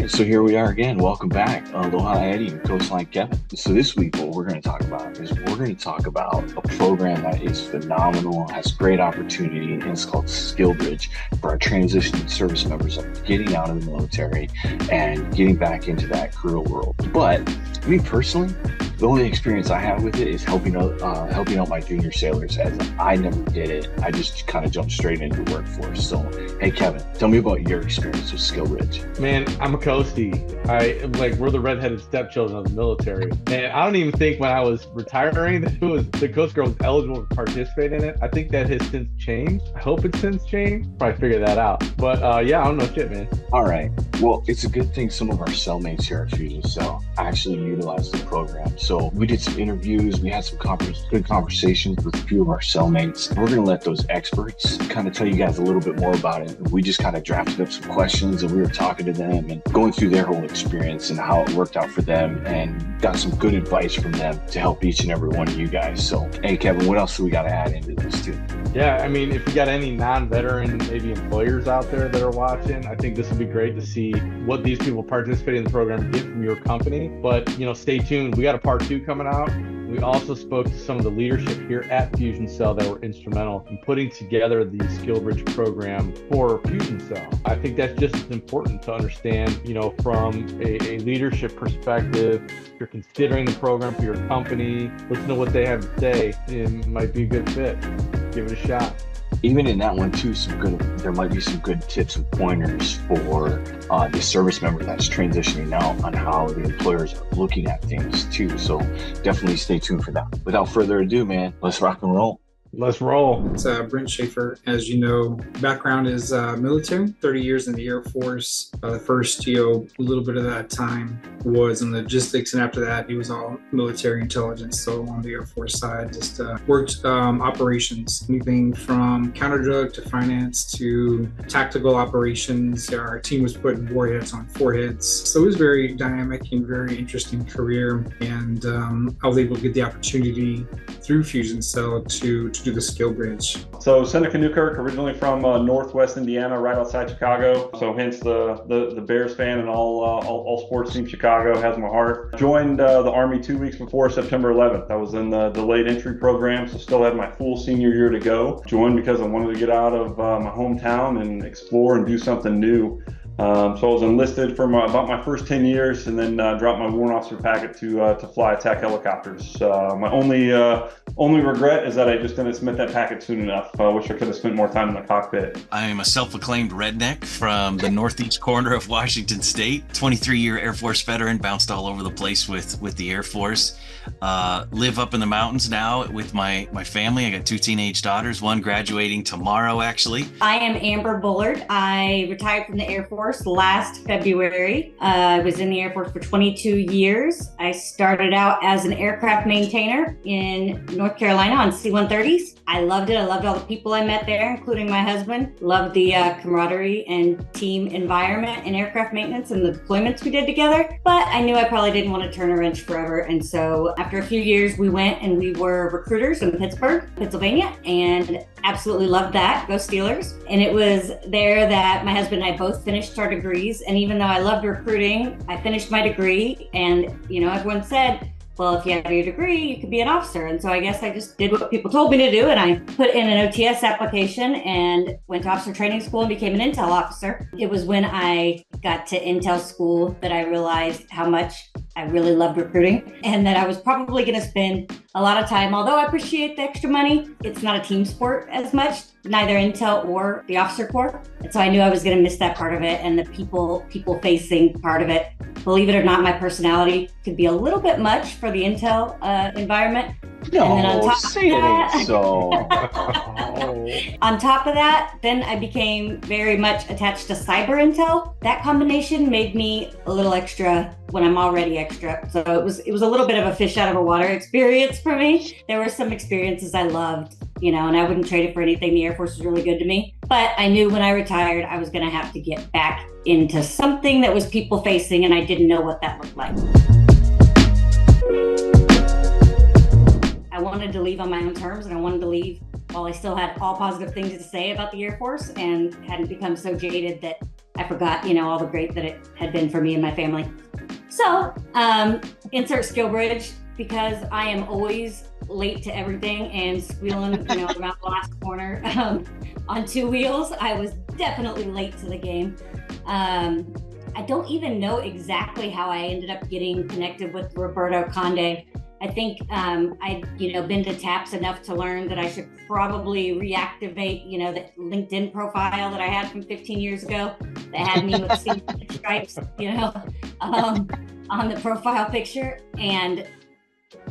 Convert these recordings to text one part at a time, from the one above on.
right, so here we are again. Welcome back. Aloha, Eddie, and Koastline, Kevin. So this week, what we're going to talk about is we're going to talk about a program that is phenomenal, has great opportunity, and it's called SkillBridge for our transitioning service members of getting out of the military and getting back into that career world. But me personally, the only experience I have with it is helping out my junior sailors, as I never did it. I just kind of jumped straight into the workforce. So, hey, Kevin, tell me about your experience with SkillBridge. Man, I'm a Coastie. We're the redheaded stepchildren of the military. And I don't even think when I was retiring that the Coast Guard was eligible to participate in it. I think that has since changed. I hope it's since changed. Probably figure that out. But yeah, I don't know shit, man. All right. Well, it's a good thing some of our cellmates here at Fusion Cell actually utilized the program. So we did some interviews. We had some good conversations with a few of our cellmates. We're going to let those experts kind of tell you guys a little bit more about it. We just kind of drafted up some questions and we were talking to them and going through their whole experience and how it worked out for them, and got some good advice from them to help each and every one of you guys. So, hey, Kevin, what else do we got to add into this too? Yeah, I mean, if you got any non-veteran, maybe employers out there that are watching, I think this would be great to see what these people participating in the program get from your company. But, stay tuned. We got a part 2 coming out. We also spoke to some of the leadership here at Fusion Cell that were instrumental in putting together the SkillBridge program for Fusion Cell. I think that's just as important to understand, from a leadership perspective. If you're considering the program for your company, listen to what they have to say. It might be a good fit. Give it a shot. Even in that one too, there might be some good tips and pointers for the service member that's transitioning out on how the employers are looking at things too. So definitely stay tuned for that. Without further ado, man, let's rock and roll. Let's roll. It's Brent Schaefer. As you know, background is military, 30 years in the Air Force. The first, a little bit of that time was in logistics. And after that, it was all military intelligence. So on the Air Force side, just worked operations, anything from counter-drug to finance to tactical operations. Our team was putting warheads on foreheads. So it was very dynamic and very interesting career. And I was able to get the opportunity through Fusion Cell to do the SkillBridge. So Seneca Newkirk, originally from Northwest Indiana, right outside Chicago. So hence the Bears fan, and all sports team Chicago has my heart. Joined the Army 2 weeks before September 11th. I was in the delayed entry program, so still had my full senior year to go. Joined because I wanted to get out of my hometown and explore and do something new. So I was enlisted for about my first 10 years, and then dropped my warrant officer packet to fly attack helicopters. My only regret is that I just didn't submit that packet soon enough. I wish I could have spent more time in the cockpit. I am a self-acclaimed redneck from the northeast corner of Washington State. 23-year Air Force veteran, bounced all over the place with the Air Force. Live up in the mountains now with my family. I got 2 teenage daughters, one graduating tomorrow, actually. I am Amber Bullard. I retired from the Air Force last February. I was in the Air Force for 22 years. I started out as an aircraft maintainer in North Carolina on C-130s. I loved it. I loved all the people I met there, including my husband. Loved the camaraderie and team environment in aircraft maintenance and the deployments we did together. But I knew I probably didn't want to turn a wrench forever. And so after a few years, we went and we were recruiters in Pittsburgh, Pennsylvania, and absolutely loved that. Go Steelers. And it was there that my husband and I both finished our degrees. And even though I loved recruiting, I finished my degree. And, everyone said, well, if you have your degree, you could be an officer. And so I guess I just did what people told me to do. And I put in an OTS application and went to officer training school and became an intel officer. It was when I got to intel school that I realized how much I really loved recruiting, and that I was probably going to spend a lot of time, although I appreciate the extra money, it's not a team sport as much, neither intel or the officer corps. And so I knew I was going to miss that part of it and the people facing part of it. Believe it or not, my personality could be a little bit much for the intel environment. No, say it ain't so. On top of that, then I became very much attached to cyber intel. That combination made me a little extra when I'm already extra. So it was a little bit of a fish out of a water experience for me. There were some experiences I loved, and I wouldn't trade it for anything. The Air Force was really good to me. But I knew when I retired, I was going to have to get back into something that was people facing, and I didn't know what that looked like. I wanted to leave on my own terms, and I wanted to leave while I still had all positive things to say about the Air Force and hadn't become so jaded that I forgot, all the great that it had been for me and my family. So, insert SkillBridge, because I am always late to everything and squealing, around the last corner on two wheels. I was definitely late to the game. I don't even know exactly how I ended up getting connected with Roberto Conde. I think I'd been to TAPS enough to learn that I should probably reactivate the LinkedIn profile that I had from 15 years ago that had me with stripes on the profile picture. And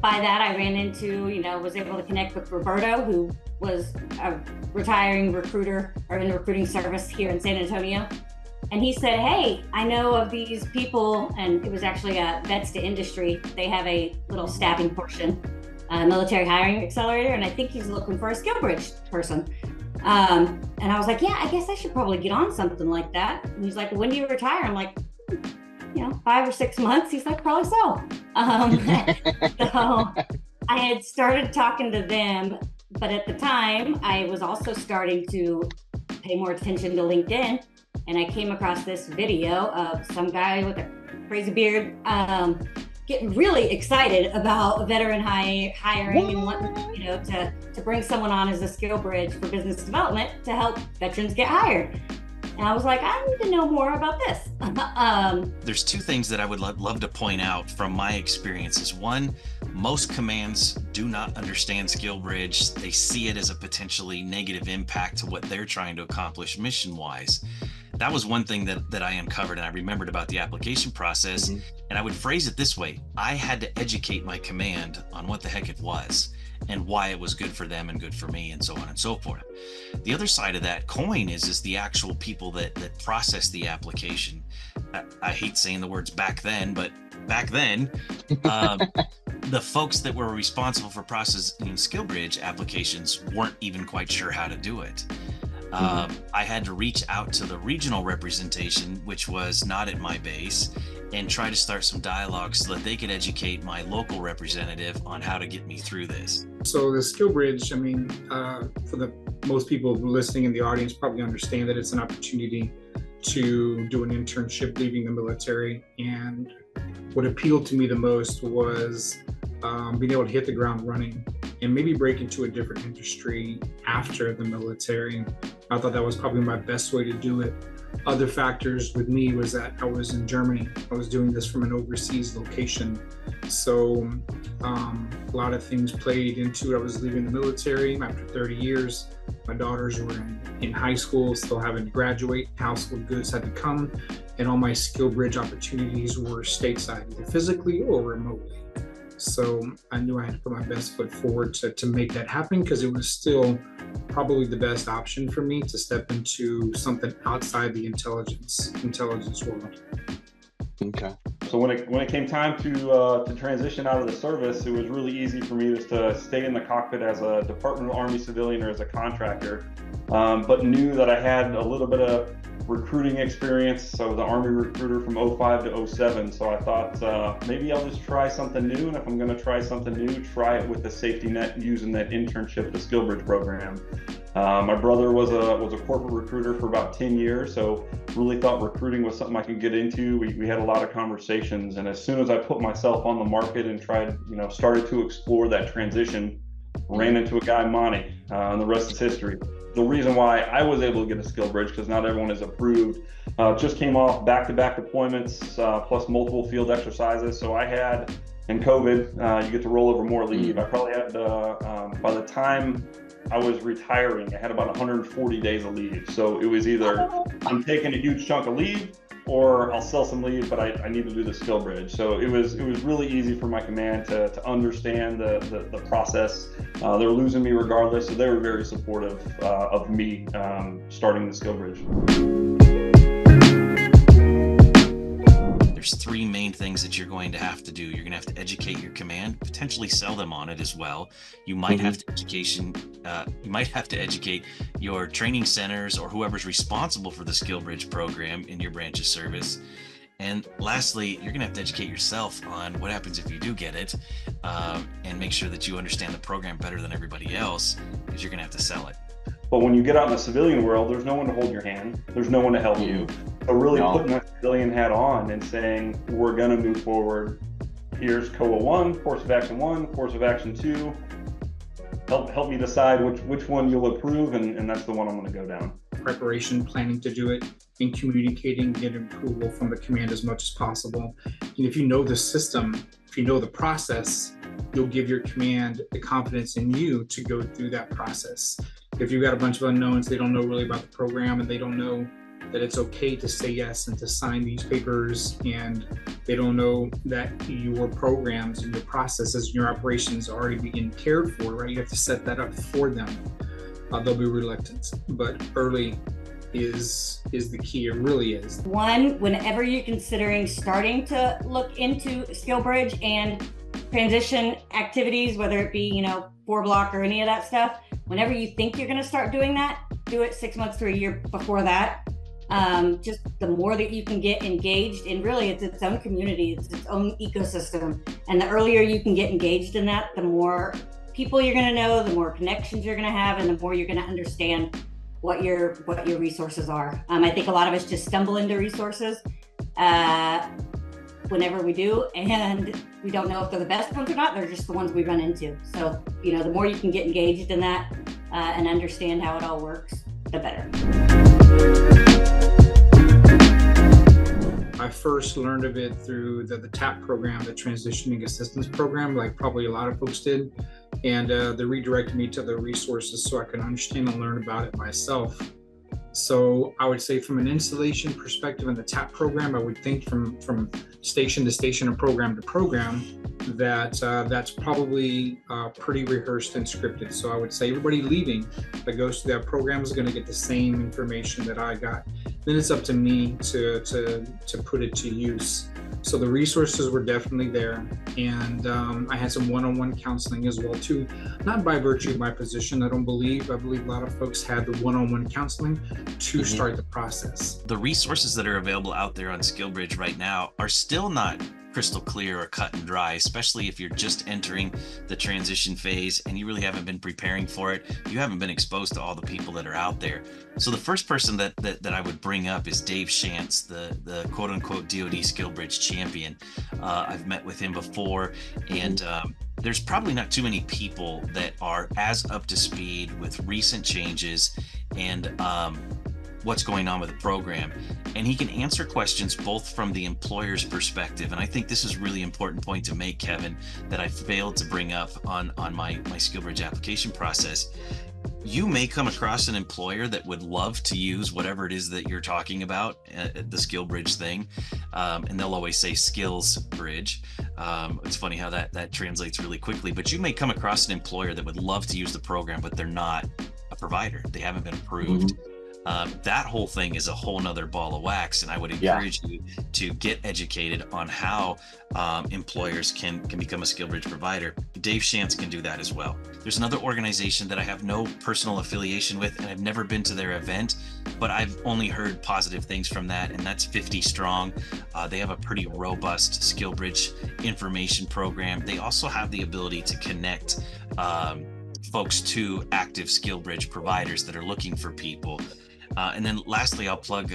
by that I ran into was able to connect with Roberto, who was a retiring recruiter or in the recruiting service here in San Antonio. And he said, hey, I know of these people, and it was actually a Vets to Industry. They have a little staffing portion, military hiring accelerator, and I think he's looking for a SkillBridge person. And I was like, yeah, I guess I should probably get on something like that. And he's like, well, when do you retire? I'm like, 5 or 6 months. He's like, probably so. So I had started talking to them, but at the time I was also starting to pay more attention to LinkedIn. And I came across this video of some guy with a crazy beard getting really excited about veteran hiring and wanting, to bring someone on as a SkillBridge for business development to help veterans get hired. And I was like, I need to know more about this. There's two things that I would love to point out from my experiences. One, most commands do not understand SkillBridge. They see it as a potentially negative impact to what they're trying to accomplish mission-wise. That was one thing that I uncovered, and I remembered about the application process. Mm-hmm. And I would phrase it this way: I had to educate my command on what the heck it was and why it was good for them and good for me, and so on and so forth. The other side of that coin is the actual people that process the application. I hate saying the words back then, but back then, the folks that were responsible for processing SkillBridge applications weren't even quite sure how to do it. I had to reach out to the regional representation, which was not at my base, and try to start some dialogue so that they could educate my local representative on how to get me through this. So the SkillBridge, for the most people listening in the audience probably understand that it's an opportunity to do an internship leaving the military. And what appealed to me the most was being able to hit the ground running and maybe break into a different industry after the military. I thought that was probably my best way to do it. Other factors with me was that I was in Germany. I was doing this from an overseas location. So a lot of things played into it. I was leaving the military after 30 years. My daughters were in high school, still having to graduate. Household goods had to come, and all my SkillBridge opportunities were stateside, either physically or remotely. So I knew I had to put my best foot forward to make that happen, because it was still probably the best option for me to step into something outside the intelligence world. Okay. So when it came time to transition out of the service, it was really easy for me just to stay in the cockpit as a Department of Army civilian or as a contractor, but knew that I had a little bit of recruiting experience. So I was an Army recruiter from 05 to 07. So I thought maybe I'll just try something new. And if I'm going to try something new, try it with the safety net using that internship, the SkillBridge program. My brother was a corporate recruiter for about 10 years. So really thought recruiting was something I could get into. We had a lot of conversations. And as soon as I put myself on the market and started to explore that transition, ran into a guy, Monty, and the rest is history. The reason why I was able to get a SkillBridge, because not everyone is approved, just came off back-to-back deployments plus multiple field exercises. So I had, in COVID, you get to roll over more leave. I probably had, by the time I was retiring, I had about 140 days of leave. So it was either I'm taking a huge chunk of leave, or I'll sell some leave, but I need to do the SkillBridge. So it was really easy for my command to understand the process. They were losing me regardless, so they were very supportive of me starting the SkillBridge. There's three main things that you're going to have to do. You're going to have to educate your command, potentially sell them on it as well. You might have to educate your training centers or whoever's responsible for the SkillBridge program in your branch of service. And lastly, you're going to have to educate yourself on what happens if you do get it, and make sure that you understand the program better than everybody else, because you're going to have to sell it. But when you get out in the civilian world, there's no one to hold your hand. There's no one to help you. So really putting that civilian hat on and saying, we're going to move forward. Here's COA 1, course of action 1, course of action 2. Help me decide which one you'll approve, and that's the one I'm going to go down. Preparation, planning to do it, and communicating, get approval from the command as much as possible. And if you know the system, if you know the process, you'll give your command the confidence in you to go through that process. If you've got a bunch of unknowns, they don't know really about the program, and they don't know that it's okay to say yes and to sign these papers, and they don't know that your programs and your processes and your operations are already being cared for, right? You have to set that up for them. They'll be reluctant, but early is the key. It really is. One, whenever you're considering starting to look into SkillBridge and transition activities, whether it be, 4-block or any of that stuff, whenever you think you're going to start doing that, do it 6 months to a year before that. Just the more that you can get engaged, and really it's its own community, it's its own ecosystem. And the earlier you can get engaged in that, the more people you're going to know, the more connections you're going to have, and the more you're going to understand what your resources are. I think a lot of us just stumble into resources whenever we do, and we don't know if they're the best ones or not. They're just the ones we run into. So, the more you can get engaged in that and understand how it all works, the better. I first learned of it through the TAP program, the Transitioning Assistance Program, like probably a lot of folks did. And they redirected me to the resources so I could understand and learn about it myself. So I would say from an installation perspective in the TAP program, I would think from station to station and program to program, that's probably pretty rehearsed and scripted. So I would say everybody leaving that goes through that program is going to get the same information that I got. Then it's up to me to put it to use. So the resources were definitely there, and I had some one-on-one counseling as well too. Not by virtue of my position, I believe a lot of folks had the one-on-one counseling to start the process. The resources that are available out there on SkillBridge right now are still not crystal clear or cut and dry, especially if you're just entering the transition phase and you really haven't been preparing for it. You haven't been exposed to all the people that are out there. So the first person that I would bring up is Dave Shantz, the quote unquote DOD SkillBridge champion. I've met with him before, and there's probably not too many people that are as up to speed with recent changes and what's going on with the program. And he can answer questions both from the employer's perspective. And I think this is a really important point to make, Kevin, that I failed to bring up on my SkillBridge application process. You may come across an employer that would love to use whatever it is that you're talking about, the SkillBridge thing, and they'll always say SkillsBridge. It's funny how that translates really quickly, but you may come across an employer that would love to use the program, but they're not a provider. They haven't been approved. That whole thing is a whole nother ball of wax, and I would encourage you to get educated on how employers can become a SkillBridge provider. Dave Shantz can do that as well. There's another organization that I have no personal affiliation with, and I've never been to their event, but I've only heard positive things from that, and that's 50 Strong. They have a pretty robust SkillBridge information program. They also have the ability to connect folks to active SkillBridge providers that are looking for people. And then lastly, I'll plug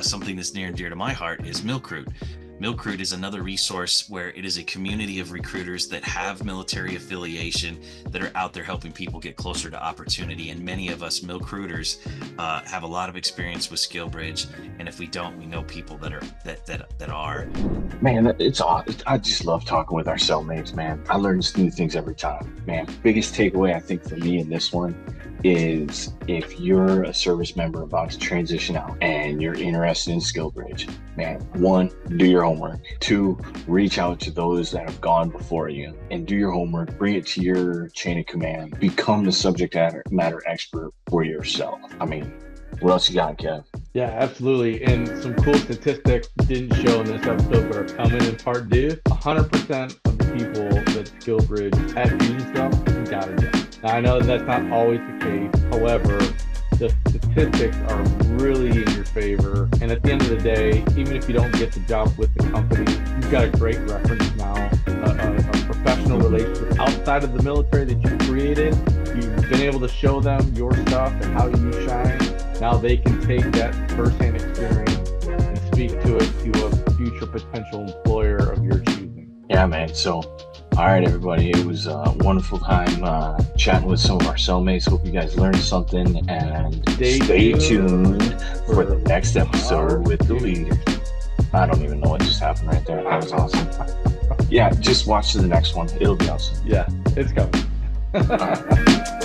something that's near and dear to my heart is Milcroot. Milcroot is another resource where it is a community of recruiters that have military affiliation that are out there helping people get closer to opportunity. And many of us Milcrooters have a lot of experience with SkillBridge. And if we don't, we know people that are. Man, it's awesome. I just love talking with our cellmates, man. I learn new things every time, man. Biggest takeaway, I think, for me in this one is if you're a service member about to transition out and you're interested in SkillBridge, man, 1, do your homework. 2, reach out to those that have gone before you and do your homework. Bring it to your chain of command. Become the subject matter expert for yourself. I mean, what else you got, Kev? Yeah, absolutely. And some cool statistics didn't show in this episode, but are coming in part due. 100% of the people that SkillBridge have used them got a job. Now, I know that's not always the case. However, the statistics are really in your favor. And at the end of the day, even if you don't get the job with the company, you've got a great reference now, a professional relationship outside of the military that you created. You've been able to show them your stuff and how you shine. Now they can take that firsthand experience and speak to it to a future potential employer of your choosing. Yeah, man. So, all right, everybody. It was a wonderful time chatting with some of our cellmates. Hope you guys learned something, and stay tuned for the next episode with the leader. I don't even know what just happened right there. That was awesome. Yeah, just watch the next one. It'll be awesome. Yeah, it's coming. All right.